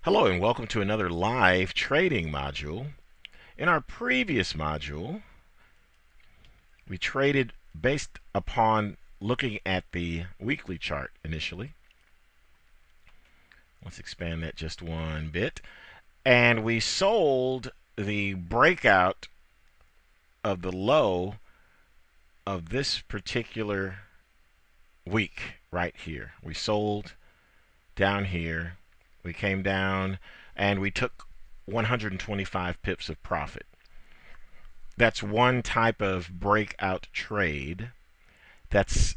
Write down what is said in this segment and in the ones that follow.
Hello and welcome to another live trading module. In our previous module, we traded based upon looking at the weekly chart initially. Let's expand that just one bit. And we sold the breakout of the low of this particular week right here. We sold down here. We came down and we took 125 pips of profit. That's one type of breakout trade. That's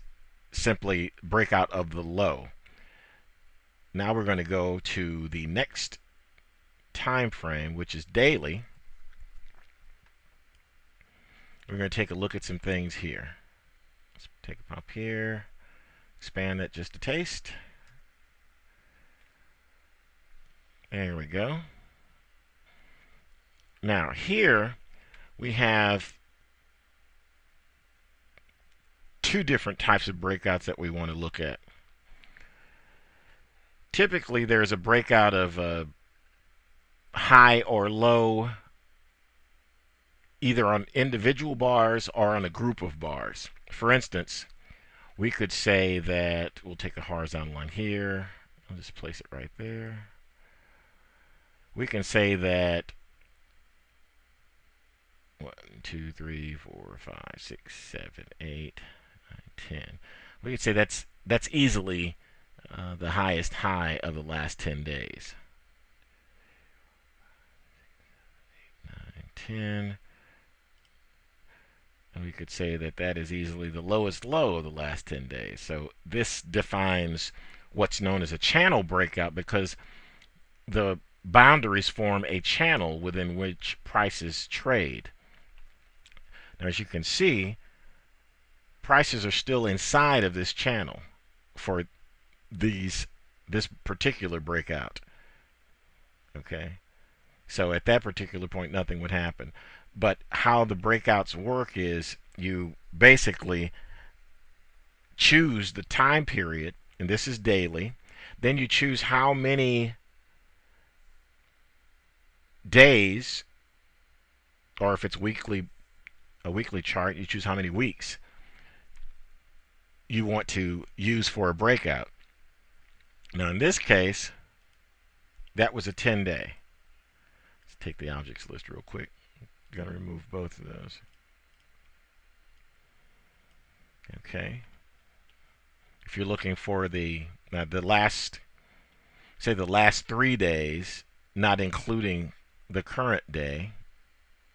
simply breakout of the low. Now we're going to go to the next time frame, which is daily. We're going to take a look at some things here. Let's take it up here, expand that just a taste. There we go. Now here we have two different types of breakouts that we want to look at. Typically there's a breakout of a high or low either on individual bars or on a group of bars. For instance, we could say that we'll take a horizontal line here. I'll just place it right there. We can say that 1, 2, 3, 4, 5, 6, 7, 8, 9, 10. We could say that's easily the highest high of the last 10 days. 9, 10. And we could say that that is easily the lowest low of the last 10 days. So this defines what's known as a channel breakout because the boundaries form a channel within which prices trade. Now, as you can see, prices are still inside of this channel for this particular breakout. Okay, so at that particular point, nothing would happen. But how the breakouts work is you basically choose the time period, and this is daily. Then you choose how many days, or if it's weekly, a weekly chart, you choose how many weeks you want to use for a breakout. Now in this case, that was a 10-day. Let's take the objects list real quick. Got to remove both of those. Okay. If you're looking for the last, say the last 3 days, not including the current day,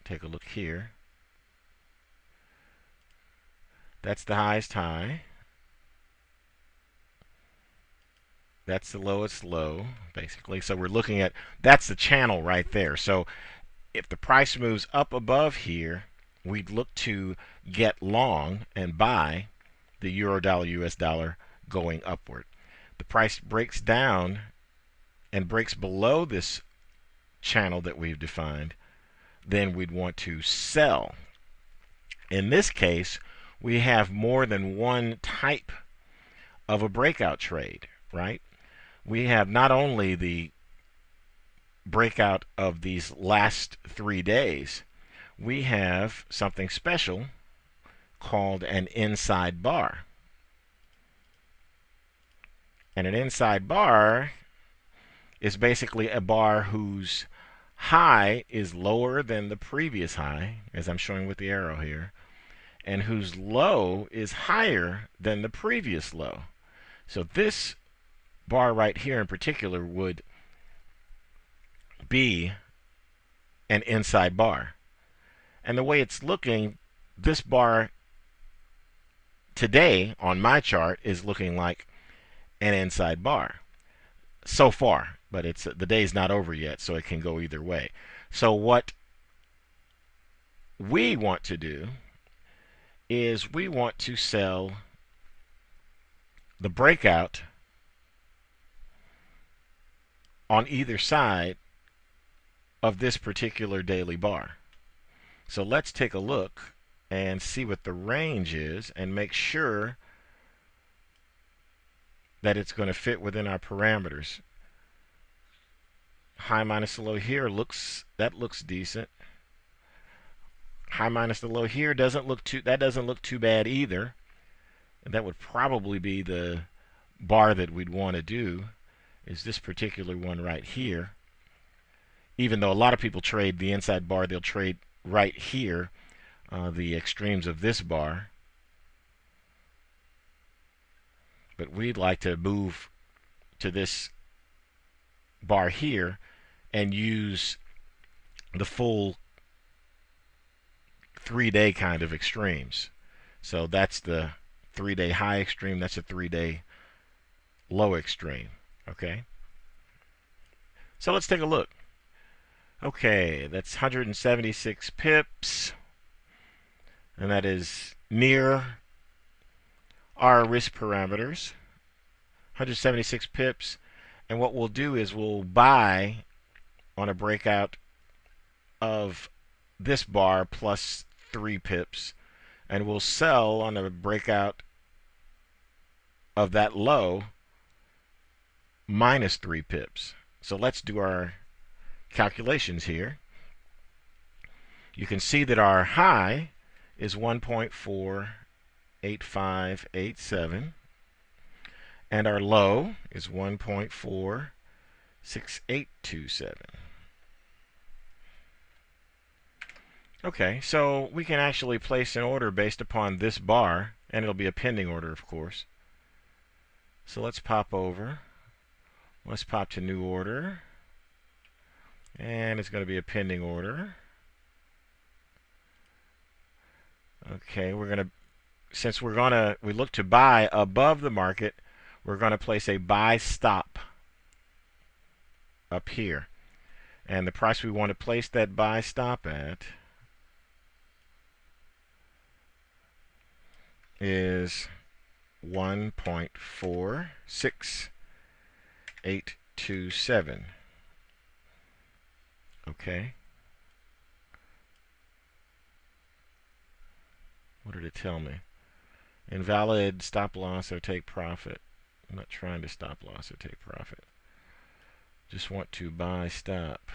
take a look here. That's the highest high. That's the lowest low, basically. So we're looking at, that's the channel right there. So if the price moves up above here, we'd look to get long and buy the euro dollar US dollar going upward. The price breaks down and breaks below this channel that we've defined, then we'd want to sell. In this case, we have more than one type of a breakout trade, right? We have not only the breakout of these last 3 days, we have something special called an inside bar. And an inside bar is basically a bar whose high is lower than the previous high, as I'm showing with the arrow here, and whose low is higher than the previous low. So this bar right here in particular would be an inside bar. And the way it's looking, this bar today on my chart is looking like an inside bar so far, but it's the day's not over yet, so it can go either way. So what we want to do is we want to sell the breakout on either side of this particular daily bar. So let's take a look and see what the range is and make sure that it's going to fit within our parameters. high minus the low here looks decent. High minus the low here doesn't look too bad either. And that would probably be the bar that we'd want to do, is this particular one right here. Even though a lot of people trade the inside bar, they'll trade right here, the extremes of this bar. But we'd like to move to this bar here and use the full 3-day kind of extremes. So that's the 3-day high extreme, that's a 3-day low extreme. Okay, so let's take a look. Okay, that's 176 pips, and that is near our risk parameters. 176 pips, and what we'll do is we'll buy on a breakout of this bar plus 3 pips, and we'll sell on a breakout of that low minus 3 pips. So let's do our calculations here. You can see that our high is 1.48587, and our low is 1.46827. Okay, so we can actually place an order based upon this bar, and it'll be a pending order, of course. So let's pop over. Let's pop to new order, and it's going to be a pending order. Okay, since we look to buy above the market, we're going to place a buy stop up here. And the price we want to place that buy stop at is 1.46827. Okay. What did it tell me? Invalid stop loss or take profit. I'm not trying to stop loss or take profit. Just want to buy stop.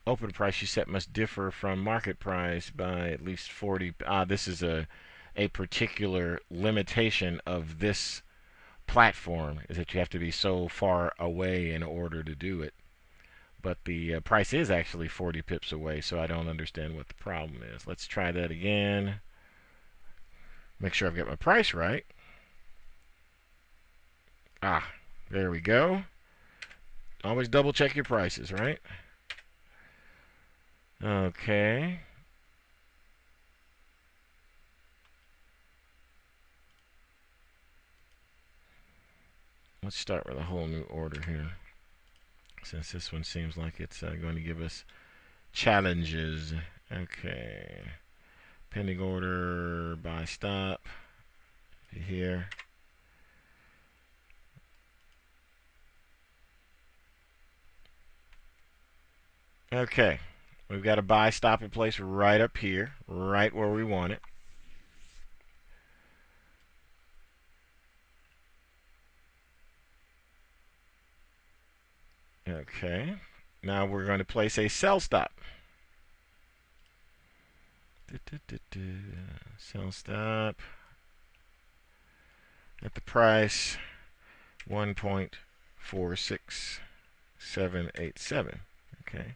Open price you set must differ from market price by at least 40. This is a particular limitation of this platform, is that you have to be so far away in order to do it. But the price is actually 40 pips away, so I don't understand what the problem is. Let's try that again. Make sure I've got my price right. There we go. Always double check your prices, right? Okay. Let's start with a whole new order here, since this one seems like it's going to give us challenges. Okay. Pending order, buy stop here. Okay. We've got a buy stop in place right up here, right where we want it. Okay. Now we're going to place a sell stop. Sell stop at the price 1.46787. Okay.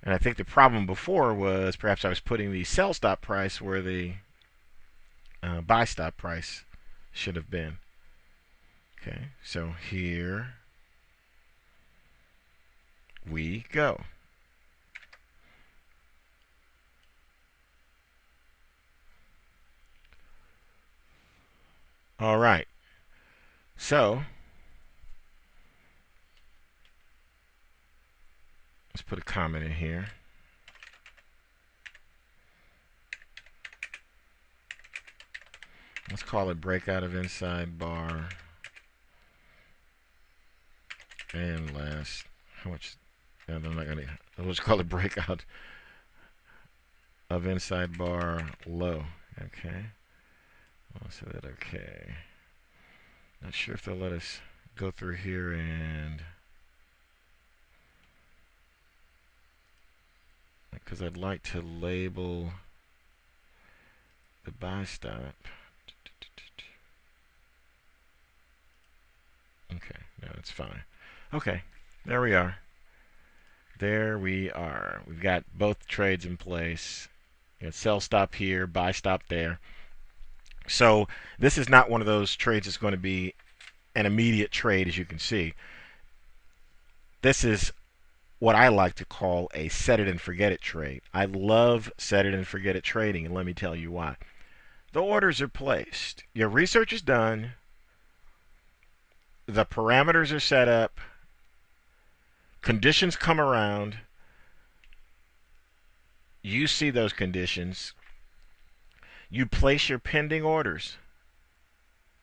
And I think the problem before was perhaps I was putting the sell stop price where the buy stop price should have been. Okay, so here we go. All right. So let's put a comment in here. Let's call it breakout of inside bar and last. How much? I'm not gonna. Let's call it breakout of inside bar low. Okay. I'll say that. Okay. Not Not sure if they'll let us go through here and because I'd like to label the buy stop. Okay, no, it's fine. Okay, there we are. There we are. We've got both trades in place. You know, sell stop here, buy stop there. So this is not one of those trades that's going to be an immediate trade, as you can see. This is what I like to call a set it and forget it trade. I love set it and forget it trading, and let me tell you why. The orders are placed. Your research is done. The parameters are set up. Conditions come around. You see those conditions. You place your pending orders.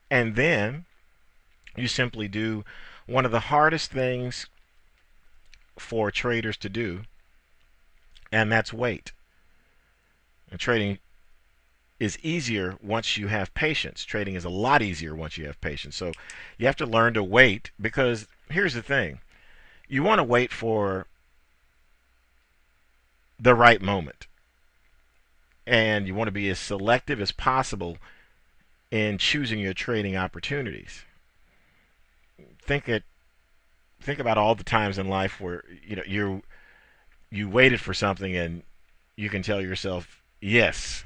And then you simply do one of the hardest things for traders to do, and that's wait. And trading is easier once you have patience. Trading is a lot easier once you have patience. So you have to learn to wait, because here's the thing. You want to wait for the right moment. And you want to be as selective as possible in choosing your trading opportunities. Think about all the times in life where you waited for something and you can tell yourself, yes,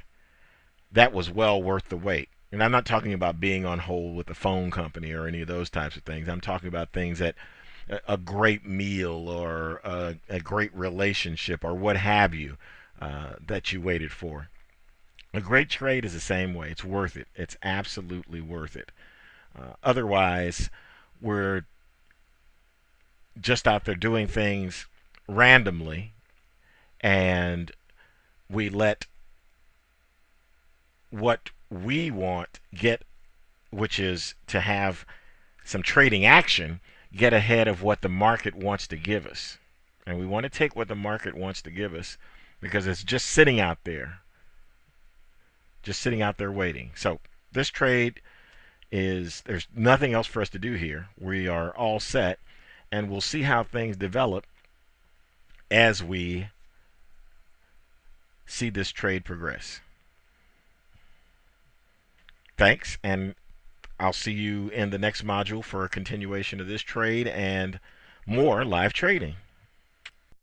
that was well worth the wait. And I'm not talking about being on hold with the phone company or any of those types of things. I'm talking about things that a great meal or a great relationship or what have you that you waited for. A great trade is the same way. It's worth it. It's absolutely worth it. Otherwise, we're just out there doing things randomly, and we let what we want get, which is to have some trading action, get ahead of what the market wants to give us. And we want to take what the market wants to give us because it's just sitting out there. Just sitting out there waiting. So this trade there's nothing else for us to do here. We are all set, and we'll see how things develop as we see this trade progress. Thanks, and I'll see you in the next module for a continuation of this trade and more live trading.